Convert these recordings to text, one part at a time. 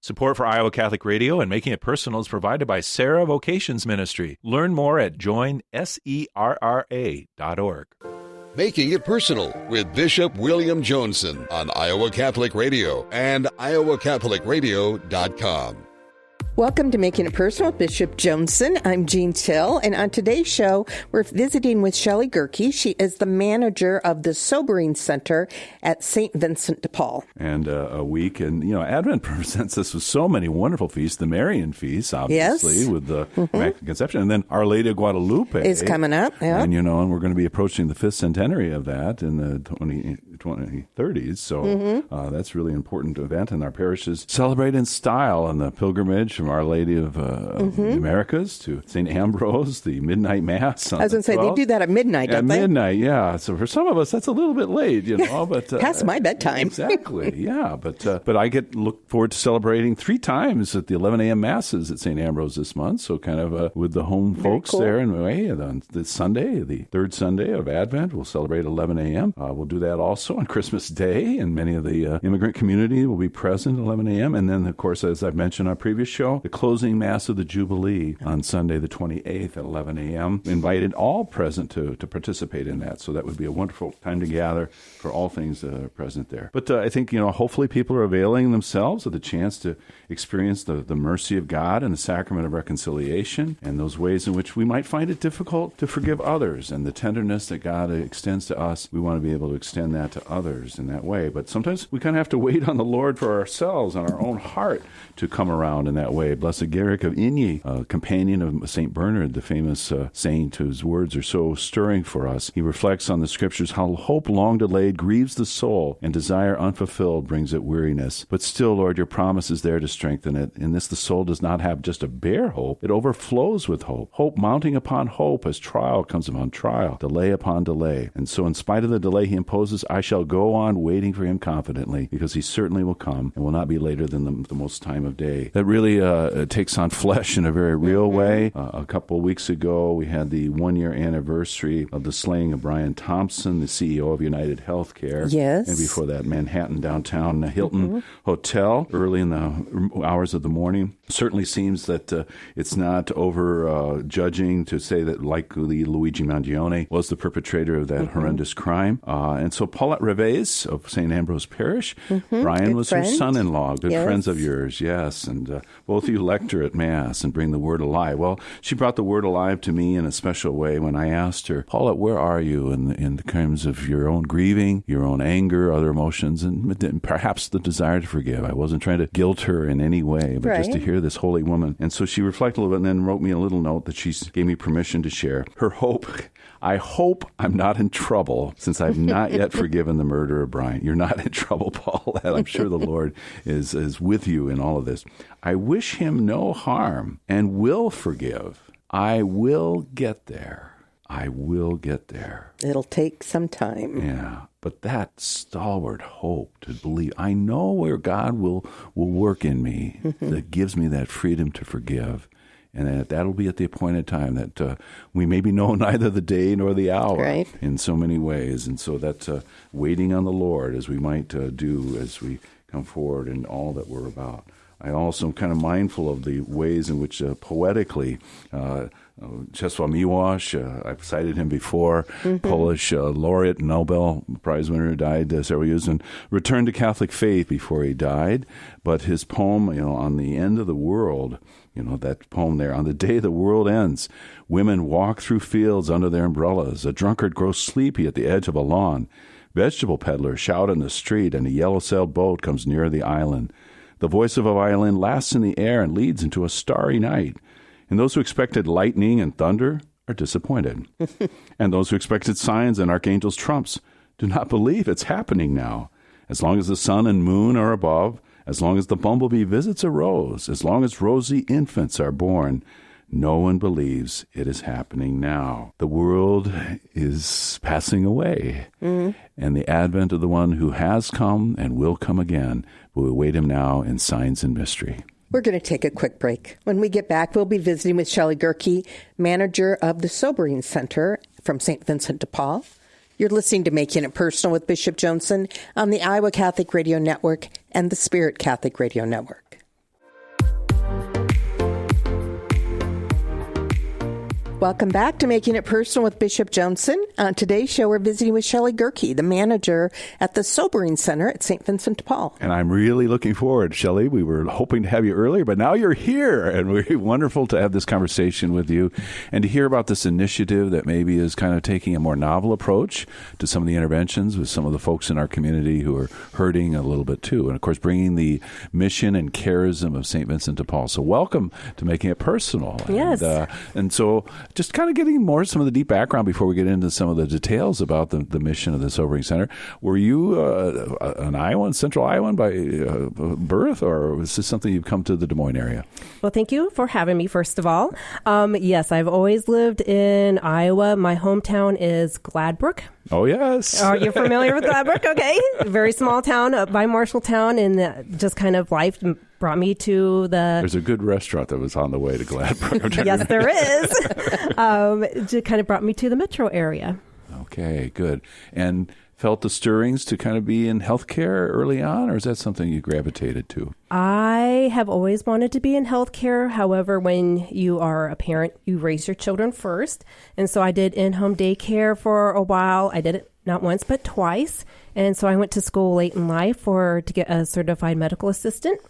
Support for Iowa Catholic Radio and Making It Personal is provided by Sarah Vocations Ministry. Learn more at joinserra.org. Making It Personal with Bishop William Joensen on Iowa Catholic Radio and iowacatholicradio.com. Welcome to Making It Personal with Bishop Joensen. I'm Jeanne Thill, and on today's show, we're visiting with Shelley Jerke. She is the manager of the Sobering Center at St. Vincent de Paul. And a week, and Advent presents us with so many wonderful feasts. The Marian feast, obviously, yes, with the Immaculate Conception, and then Our Lady of Guadalupe is coming up. Yeah. And and we're going to be approaching the 5th centenary of that in the 2030s. So that's a really important event, and our parishes celebrate in style on the pilgrimage from Our Lady of the Americas to St. Ambrose, the midnight mass. I was going to say, they do that at midnight, don't they? At midnight, yeah. So for some of us, that's a little bit late, but past my bedtime. Exactly, yeah. But I look forward to celebrating 3 times at the 11 a.m. masses at St. Ambrose this month. So kind of with the home folks there in a way. And on this Sunday, the 3rd Sunday of Advent, we'll celebrate 11 a.m. We'll do that also on Christmas Day, and many of the immigrant community will be present at 11 a.m. And then, of course, as I've mentioned on our previous show, the closing Mass of the Jubilee on Sunday the 28th at 11 a.m. Invited all present to participate in that. So that would be a wonderful time to gather for all things present there. But I think, hopefully people are availing themselves of the chance to experience the mercy of God and the sacrament of reconciliation and those ways in which we might find it difficult to forgive others, and the tenderness that God extends to us. We want to be able to extend that to others in that way. But sometimes we kind of have to wait on the Lord for ourselves, on our own heart, to come around in that way. Blessed Garrick of Igny, companion of St. Bernard, the famous saint whose words are so stirring for us. He reflects on the scriptures how hope long delayed grieves the soul, and desire unfulfilled brings it weariness. But still, Lord, your promise is there to strengthen it. In this the soul does not have just a bare hope, it overflows with hope. Hope mounting upon hope as trial comes upon trial, delay upon delay. And so in spite of the delay he imposes, I shall go on waiting for him confidently, because he certainly will come and will not be later than the most time of day. That really takes on flesh in a very real way. A couple of weeks ago, we had the 1-year anniversary of the slaying of Brian Thompson, the CEO of United Healthcare. Yes. And before that, Manhattan downtown Hilton Hotel, early in the hours of the morning. Certainly seems that it's not over judging to say that likely Luigi Mangione was the perpetrator of that horrendous crime. And so Paulette Reves of St. Ambrose Parish, Brian was her son-in-law, good friends of yours, yes. And both of you lecture at Mass and bring the Word alive. Well, she brought the Word alive to me in a special way when I asked her, Paulette, where are you in terms of your own grieving, your own anger, other emotions, and perhaps the desire to forgive? I wasn't trying to guilt her in any way, but just to hear this holy woman. And so she reflected a little bit and then wrote me a little note that she gave me permission to share. Her hope: I hope I'm not in trouble since I've not yet forgiven the murder of Brian. You're not in trouble, Paulette. I'm sure the Lord is with you in all of this. I wish him no harm and will forgive. I will get there. I will get there. It'll take some time. Yeah. But that stalwart hope to believe, I know where God will work in me, that gives me that freedom to forgive. And that'll be at the appointed time, that we maybe know neither the day nor the hour in so many ways. And so that's waiting on the Lord, as we might do as we come forward in all that we're about. I also am kind of mindful of the ways in which poetically Czesław Miłosz, I've cited him before, Polish laureate, Nobel Prize winner, died several years and returned to Catholic faith before he died. But his poem, on the end of the world, that poem there, on the day the world ends, women walk through fields under their umbrellas. A drunkard grows sleepy at the edge of a lawn. Vegetable peddlers shout in the street, and a yellow-sailed boat comes near the island. The voice of a violin lasts in the air and leads into a starry night. And those who expected lightning and thunder are disappointed. And those who expected signs and archangels' trumps do not believe it's happening now. As long as the sun and moon are above, as long as the bumblebee visits a rose, as long as rosy infants are born, no one believes it is happening now. The world is passing away, and the advent of the one who has come and will come again will await him now in signs and mystery. We're going to take a quick break. When we get back, we'll be visiting with Shelley Jerke, manager of the Sobering Center from St. Vincent de Paul. You're listening to Making It Personal with Bishop Joensen on the Iowa Catholic Radio Network and the Spirit Catholic Radio Network. Welcome back to Making It Personal with Bishop Joensen. On today's show, we're visiting with Shelley Jerke, the manager at the Sobering Center at St. Vincent de Paul. And I'm really looking forward, Shelley. We were hoping to have you earlier, but now you're here, and we're wonderful to have this conversation with you and to hear about this initiative that maybe is kind of taking a more novel approach to some of the interventions with some of the folks in our community who are hurting a little bit too. And, of course, bringing the mission and charism of St. Vincent de Paul. So welcome to Making It Personal. Yes. And so just kind of getting more some of the deep background before we get into some of the details about the mission of the Sobering Center. Were you an Iowan, Central Iowan by birth, or was this something you've come to the Des Moines area? Well, thank you for having me, first of all. Yes, I've always lived in Iowa. My hometown is Gladbrook. Oh, yes. Are you familiar with Gladbrook? Okay. Very small town up by Marshalltown, and just kind of life brought me to the... There's a good restaurant that was on the way to Gladbrook. Yes, there is. It kind of brought me to the metro area. Okay, good. And felt the stirrings to kind of be in healthcare early on, or is that something you gravitated to? I have always wanted to be in healthcare. However, when you are a parent, you raise your children first. And so I did in-home daycare for a while. I did it not once, but twice. And so I went to school late in life to get a certified medical assistant.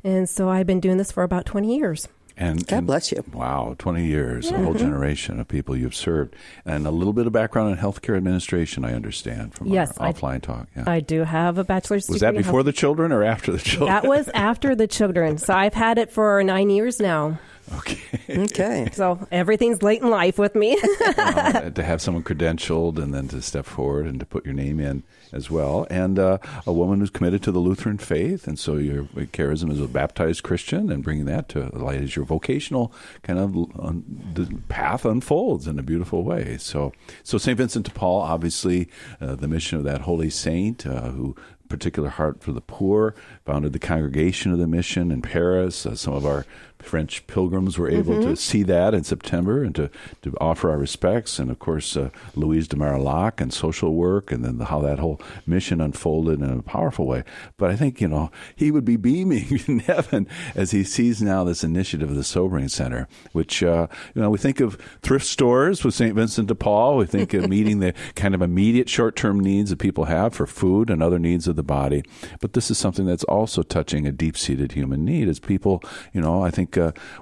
And so I've been doing this for about 20 years. And God bless you. Wow, 20 years, a whole generation of people you've served. And a little bit of background in healthcare administration, I understand, from our offline talk. Yeah. I do have a bachelor's degree. Was that before the children or after the children? That was after the children. So I've had it for 9 years now. Okay. So everything's late in life with me. To have someone credentialed and then to step forward and to put your name in as well. And a woman who's committed to the Lutheran faith. And so your charism is a baptized Christian, and bringing that to light as your vocational kind of the path unfolds in a beautiful way. So St. Vincent de Paul, obviously the mission of that holy saint who particular heart for the poor, founded the Congregation of the Mission in Paris. Some of our French pilgrims were able to see that in September and to offer our respects. And, of course, Louise de Marillac and social work, and then how that whole mission unfolded in a powerful way. But I think, he would be beaming in heaven as he sees now this initiative of the Sobering Center, which, we think of thrift stores with St. Vincent de Paul. We think of meeting the kind of immediate short-term needs that people have for food and other needs of the body. But this is something that's also touching a deep-seated human need as people, I think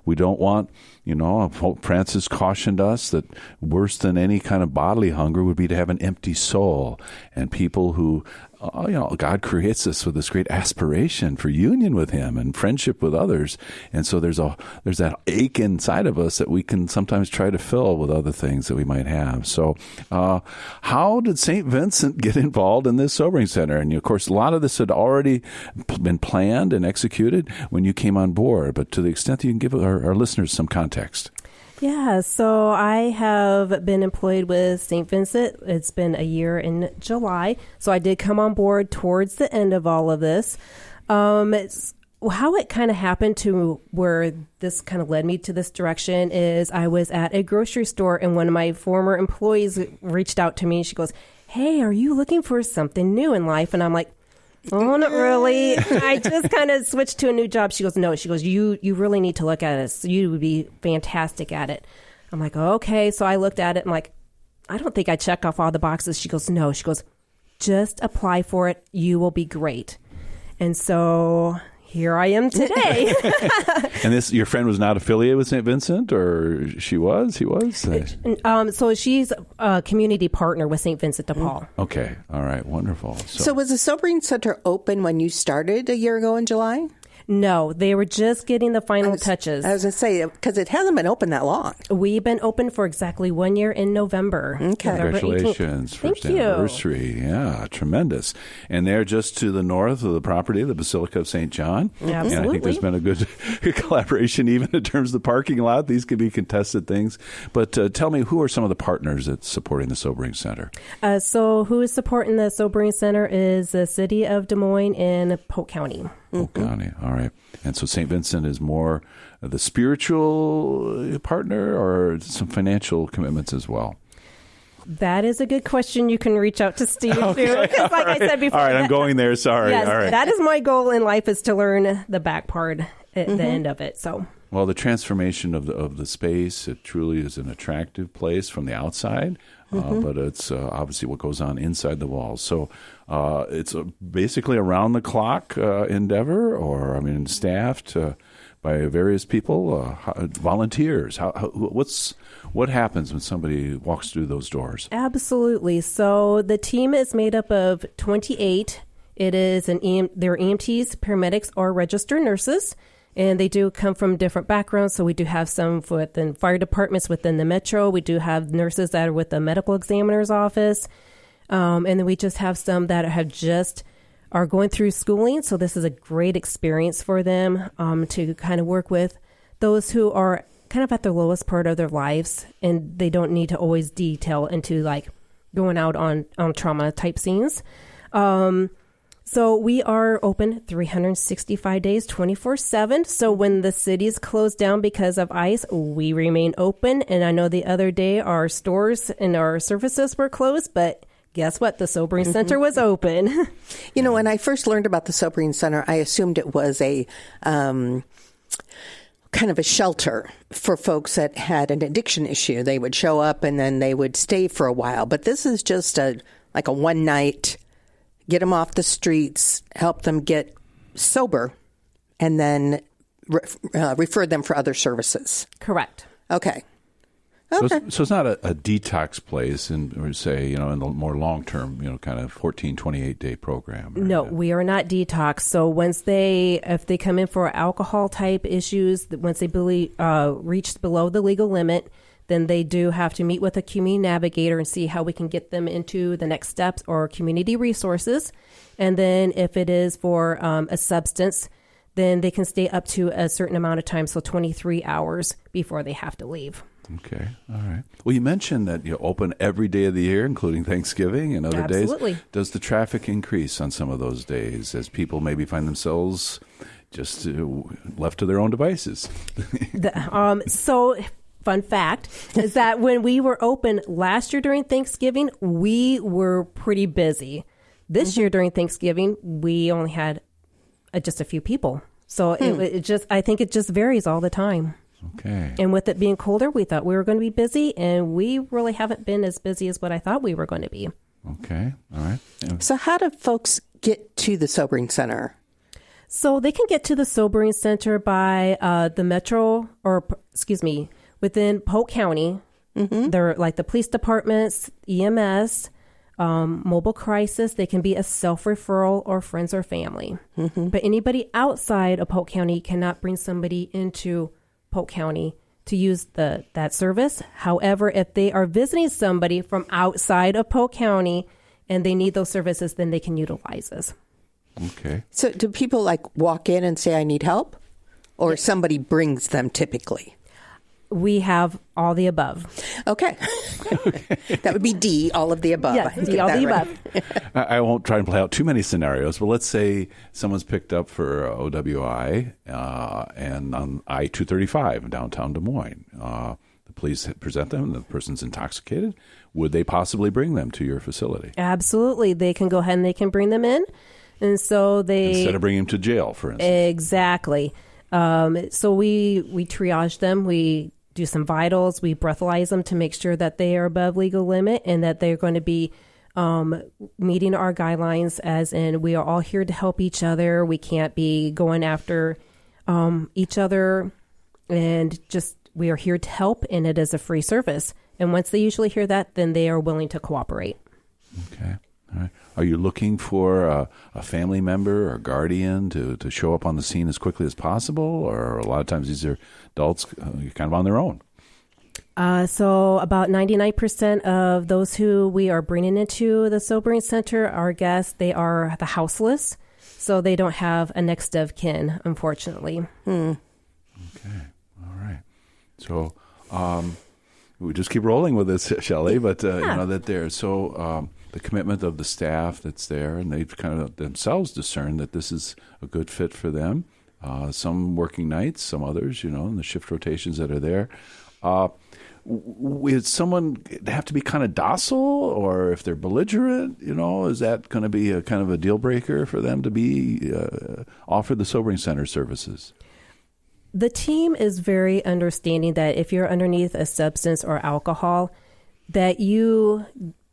we don't want, Pope Francis cautioned us that worse than any kind of bodily hunger would be to have an empty soul. And people who, God creates us with this great aspiration for union with Him and friendship with others. And so there's that ache inside of us that we can sometimes try to fill with other things that we might have. So how did St. Vincent get involved in this Sobering Center? And, of course, a lot of this had already been planned and executed when you came on board. But to the extent that you can give our listeners some context. Yeah, so I have been employed with St. Vincent. It's been a year in July. So I did come on board towards the end of all of this. How it kind of happened to where this kind of led me to this direction is I was at a grocery store, and one of my former employees reached out to me. She goes, "Hey, are you looking for something new in life?" And I'm like, "Oh, not really. I just kind of switched to a new job." She goes, "No." She goes, you really need to look at it. You would be fantastic at it." I'm like, "Okay." So I looked at it. I'm like, "I don't think I check off all the boxes." She goes, "No." She goes, "Just apply for it. You will be great." And so here I am today. And your friend was not affiliated with St. Vincent, or he was? So she's a community partner with St. Vincent de Paul. Okay. All right. Wonderful. So was the Sobering Center open when you started a year ago in July? No, they were just getting the final touches. I was going to say, because it hasn't been open that long. We've been open for exactly 1 year in November. Okay. Congratulations. First anniversary. Yeah, tremendous. And they're just to the north of the property, the Basilica of St. John. Absolutely. And I think there's been a good collaboration even in terms of the parking lot. These could be contested things. But tell me, who are some of the partners that's supporting the Sobering Center? So who is supporting the Sobering Center is the City of Des Moines and Polk County. Polk County. All right. And so St. Vincent is more the spiritual partner, or some financial commitments as well? That is a good question. You can reach out to Steve too. Because like I said before. All right, I'm going there. Sorry. Yes, all right. That is my goal in life, is to learn the back part at the end of it. So. Well, the transformation of the space, it truly is an attractive place from the outside, but it's obviously what goes on inside the walls. So it's basically around-the-clock endeavor, or, staffed by various people, volunteers. What happens when somebody walks through those doors? Absolutely. So the team is made up of 28. It is they're EMTs, paramedics, or registered nurses. And they do come from different backgrounds. So we do have some within fire departments within the metro. We do have nurses that are with the medical examiner's office. And then we just have some that are going through schooling. So this is a great experience for them to kind of work with those who are kind of at the lowest part of their lives. And they don't need to always detail into like going out on trauma type scenes. So we are open 365 days, 24/7. So when the city's closed down because of ice, we remain open. And I know the other day our stores and our services were closed, but guess what? The Sobering Center was open. When I first learned about the Sobering Center, I assumed it was a kind of a shelter for folks that had an addiction issue. They would show up and then they would stay for a while. But this is just like a one night. Get them off the streets, help them get sober, and then refer them for other services. Correct. Okay. So it's not a detox place, or say, in the more long-term, kind of 14, 28-day program. Right? No, we are not detox. So if they come in for alcohol-type issues, once they reach below the legal limit, then they do have to meet with a community navigator and see how we can get them into the next steps or community resources. And then if it is for a substance, then they can stay up to a certain amount of time, so 23 hours before they have to leave. Okay. All right. Well, you mentioned that you open every day of the year, including Thanksgiving and other days. Absolutely. Does the traffic increase on some of those days as people maybe find themselves just left to their own devices? Fun fact is that when we were open last year during Thanksgiving, we were pretty busy. This year during Thanksgiving, we only had just a few people. So I think it just varies all the time. Okay. And with it being colder, we thought we were going to be busy, and we really haven't been as busy as what I thought we were going to be. Okay. All right. Yeah. So how do folks get to the Sobering Center? So they can get to the Sobering Center by the metro, within Polk County. They're like the police departments, EMS, mobile crisis. They can be a self-referral or friends or family. But anybody outside of Polk County cannot bring somebody into Polk County to use that service. However, if they are visiting somebody from outside of Polk County and they need those services, then they can utilize this. Okay. So do people walk in and say, I need help? Or somebody brings them typically? We have all the above. Okay. That would be D, all of the above. Yes, D, all the above. I won't try and play out too many scenarios, but let's say someone's picked up for OWI and on I-235 in downtown Des Moines. The police present them, and the person's intoxicated. Would they possibly bring them to your facility? Absolutely. They can go ahead and they can bring them in. And so instead of bringing them to jail, for instance. Exactly. So we triage them. We do some vitals. We breathalyze them to make sure that they are above legal limit and that they're going to be meeting our guidelines, as in we are all here to help each other. We can't be going after each other, and just we are here to help, and it is a free service. And once they usually hear that, then they are willing to cooperate. Okay. All right. Are you looking for a family member or guardian to show up on the scene as quickly as possible? Or a lot of times these are adults kind of on their own? So about 99% of those who we are bringing into the Sobering Center are guests. They are the houseless, so they don't have a next of kin, unfortunately. Okay. All right. So we just keep rolling with this, Shelley, but that there's the commitment of the staff that's there, and they've kind of themselves discerned that this is a good fit for them. Some working nights, some others, and the shift rotations that are there. Would someone have to be kind of docile, or if they're belligerent, is that going to be a kind of a deal breaker for them to be offered the Sobering Center services? The team is very understanding that if you're underneath a substance or alcohol, that you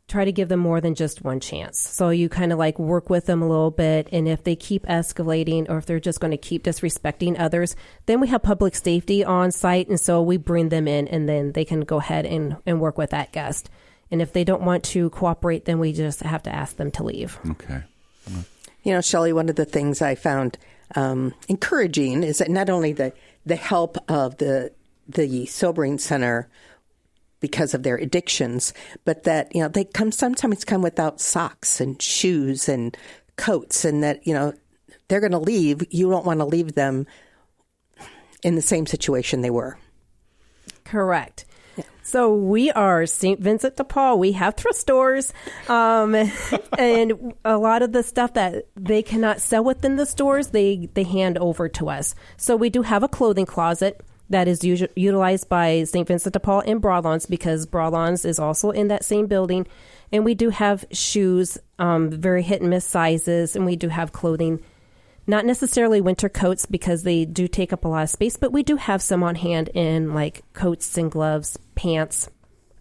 try to give them more than just one chance. So you kind of like work with them a little bit. And if they keep escalating or if they're just going to keep disrespecting others, then we have public safety on site. And so we bring them in and then they can go ahead and work with that guest. And if they don't want to cooperate, then we just have to ask them to leave. Okay. You know, Shelley, one of the things I found encouraging is that not only the help of the sobering center because of their addictions, but that, you know, they sometimes come without socks and shoes and coats, and that, you know, they're going to leave. You don't want to leave them in the same situation they were. Correct. Yeah. So we are St. Vincent de Paul. We have thrift stores, and a lot of the stuff that they cannot sell within the stores, they hand over to us. So we do have a clothing closet that is utilized by St. Vincent de Paul in Broadlands, because Broadlands is also in that same building. And we do have shoes, very hit and miss sizes, and we do have clothing, not necessarily winter coats because they do take up a lot of space, but we do have some on hand in like coats and gloves, pants,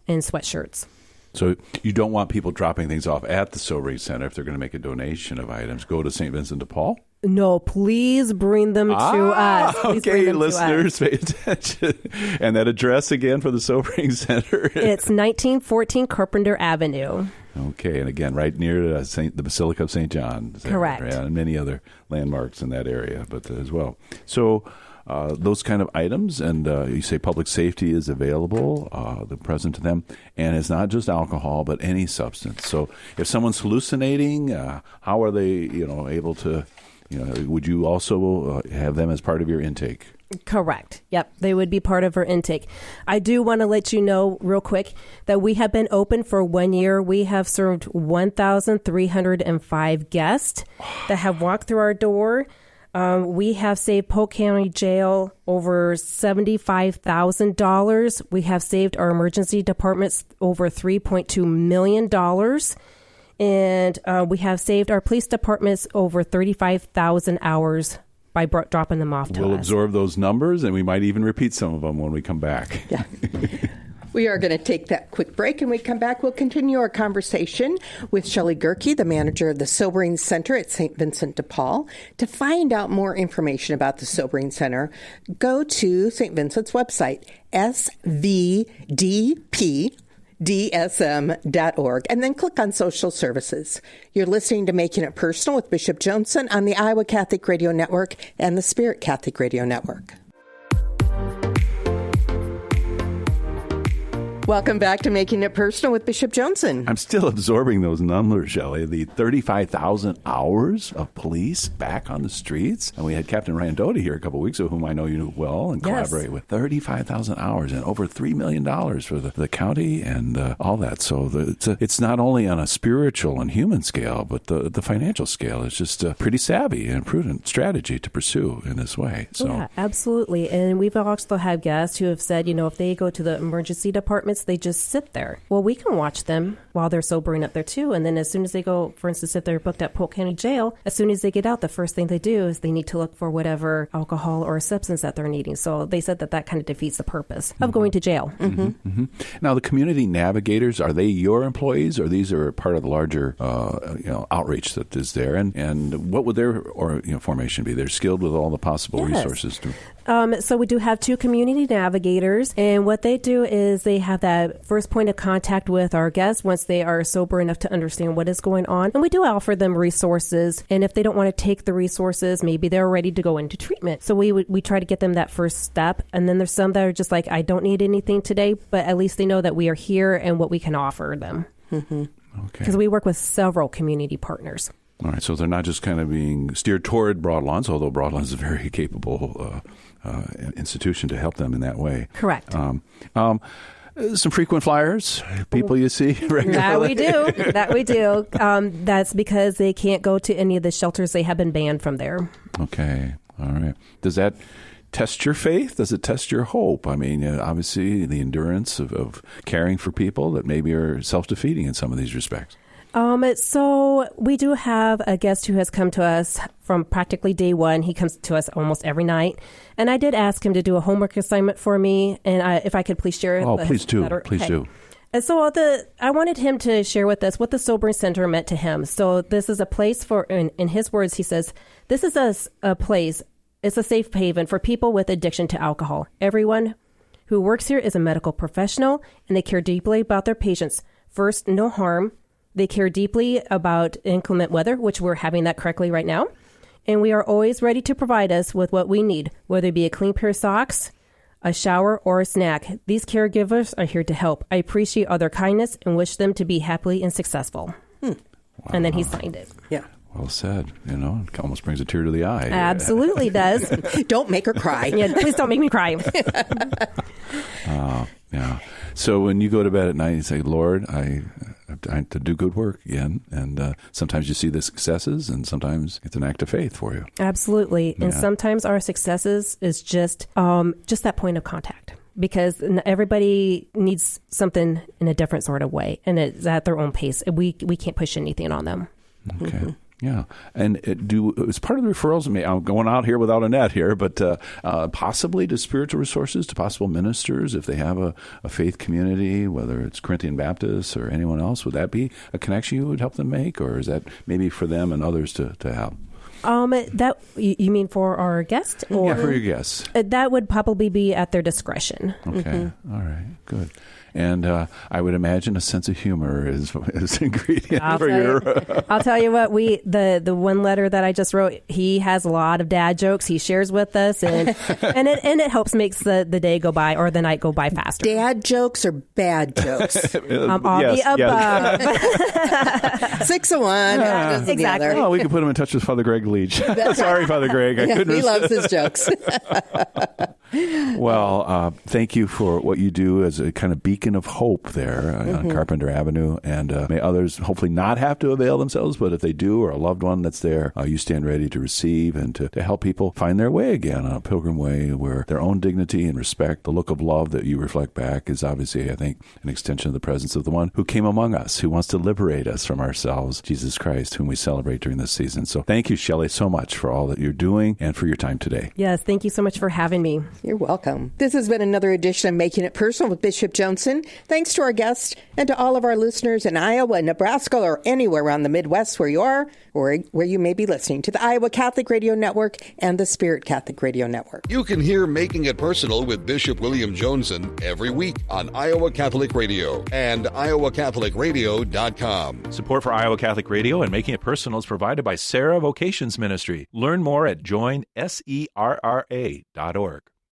and sweatshirts. So you don't want people dropping things off at the sobering center if they're going to make a donation of items. Go to St. Vincent de Paul? No, please bring them to us. Please bring them listeners, to us. pay attention. And that address again for the sobering center? It's 1914 Carpenter Avenue. Okay, and again, right near the Basilica of St. John. Correct. Yeah, and many other landmarks in that area, but as well. So those kind of items, and you say public safety is available, the present to them, and it's not just alcohol, but any substance. So if someone's hallucinating, how are they, able to? Would you also have them as part of your intake? Correct. Yep. They would be part of our intake. I do want to let you know real quick that we have been open for 1 year. We have served 1,305 guests that have walked through our door. We have saved Polk County Jail over $75,000. We have saved our emergency departments over $3.2 million. And we have saved our police departments over 35,000 hours by dropping them off to us. We'll absorb those numbers, and we might even repeat some of them when we come back. Yeah. We are going to take that quick break, and when we come back, we'll continue our conversation with Shelley Jerke, the manager of the Sobering Center at St. Vincent de Paul. To find out more information about the Sobering Center, go to St. Vincent's website, svdpdsm.org, and then click on Social Services. You're listening to Making It Personal with Bishop Joensen on the Iowa Catholic Radio Network and the Spirit Catholic Radio Network. Welcome back to Making It Personal with Bishop Joensen. I'm still absorbing those numbers, Shelley. The 35,000 hours of police back on the streets. And we had Captain Ryan Doty here a couple of weeks ago, whom I know you know well and collaborate with. 35,000 hours and over $3 million for the county and all that. So it's not only on a spiritual and human scale, but the financial scale is just a pretty savvy and prudent strategy to pursue in this way. So. Yeah, absolutely. And we've also had guests who have said, if they go to the emergency departments, they just sit there. Well, we can watch them while they're sobering up there too. And then as soon as they go, for instance, if they're booked at Polk County Jail, as soon as they get out, the first thing they do is they need to look for whatever alcohol or substance that they're needing. So they said that kind of defeats the purpose of going to jail. Mm-hmm. Mm-hmm. Now, the community navigators, are they your employees, or these are part of the larger outreach that is there? And what would their formation be? They're skilled with all the possible resources. So we do have 2 community navigators, and what they do is they have that first point of contact with our guests once they are sober enough to understand what is going on. And we do offer them resources, and if they don't want to take the resources, maybe they're ready to go into treatment. So we try to get them that first step, and then there's some that are just like, I don't need anything today, but at least they know that we are here and what we can offer them. Mm-hmm. Okay. Because we work with several community partners. All right, so they're not just kind of being steered toward Broadlands, although Broadlands is a very capable institution to help them in that way. Correct. Some frequent flyers, people you see regularly. That we do. That's because they can't go to any of the shelters. They have been banned from there. Okay. All right. Does that test your faith? Does it test your hope? I mean, obviously the endurance of caring for people that maybe are self-defeating in some of these respects. So we do have a guest who has come to us from practically day one. He comes to us almost every night. And I did ask him to do a homework assignment for me. And if I could please share. Oh, please do. Please do. And so I wanted him to share with us what the Sobering Center meant to him. So this is a place for, in his words, he says, this is a place, it's a safe haven for people with addiction to alcohol. Everyone who works here is a medical professional, and they care deeply about their patients. First, no harm. They care deeply about inclement weather, which we're having that correctly right now. And we are always ready to provide us with what we need, whether it be a clean pair of socks, a shower, or a snack. These caregivers are here to help. I appreciate all their kindness and wish them to be happy and successful. Wow. And then he signed it. Yeah. Well said. It almost brings a tear to the eye. Absolutely does. Don't make her cry. Yeah, please don't make me cry. Yeah. So when you go to bed at night, you say, Lord, I have to do good work again. And sometimes you see the successes, and sometimes it's an act of faith for you. Absolutely. And sometimes our successes is just that point of contact, because everybody needs something in a different sort of way, and it's at their own pace. We can't push anything on them. Okay. Mm-hmm. Yeah. And as part of the referrals, I'm going out here without a net here, but possibly to spiritual resources, to possible ministers, if they have a faith community, whether it's Corinthian Baptists or anyone else, would that be a connection you would help them make? Or is that maybe for them and others to have? That you mean for our guest? Or, yeah, for your guests. That would probably be at their discretion. Okay. Mm-hmm. All right. Good. And I would imagine a sense of humor is an ingredient for your... I'll tell you what, the one letter that I just wrote, he has a lot of dad jokes he shares with us, and it helps makes the day go by, or the night go by faster. Dad jokes or bad jokes? All the above. Yes. 6 of one. Exactly. Oh, we could put him in touch with Father Greg Leach. Sorry, Father Greg. He loves his jokes. Well, thank you for what you do as a kind of beacon of hope there on Carpenter Avenue. And may others hopefully not have to avail themselves, but if they do, or a loved one that's there, you stand ready to receive and to help people find their way again on a pilgrim way where their own dignity and respect, the look of love that you reflect back, is obviously, I think, an extension of the presence of the one who came among us, who wants to liberate us from ourselves, Jesus Christ, whom we celebrate during this season. So thank you, Shelley, so much for all that you're doing and for your time today. Yes, thank you so much for having me. You're welcome. This has been another edition of Making It Personal with Bishop Joensen. Thanks to our guests and to all of our listeners in Iowa, Nebraska, or anywhere around the Midwest where you are, or where you may be listening to the Iowa Catholic Radio Network and the Spirit Catholic Radio Network. You can hear Making It Personal with Bishop William Joensen every week on Iowa Catholic Radio and iowacatholicradio.com. Support for Iowa Catholic Radio and Making It Personal is provided by Sarah Vocations Ministry. Learn more at joinserra.org.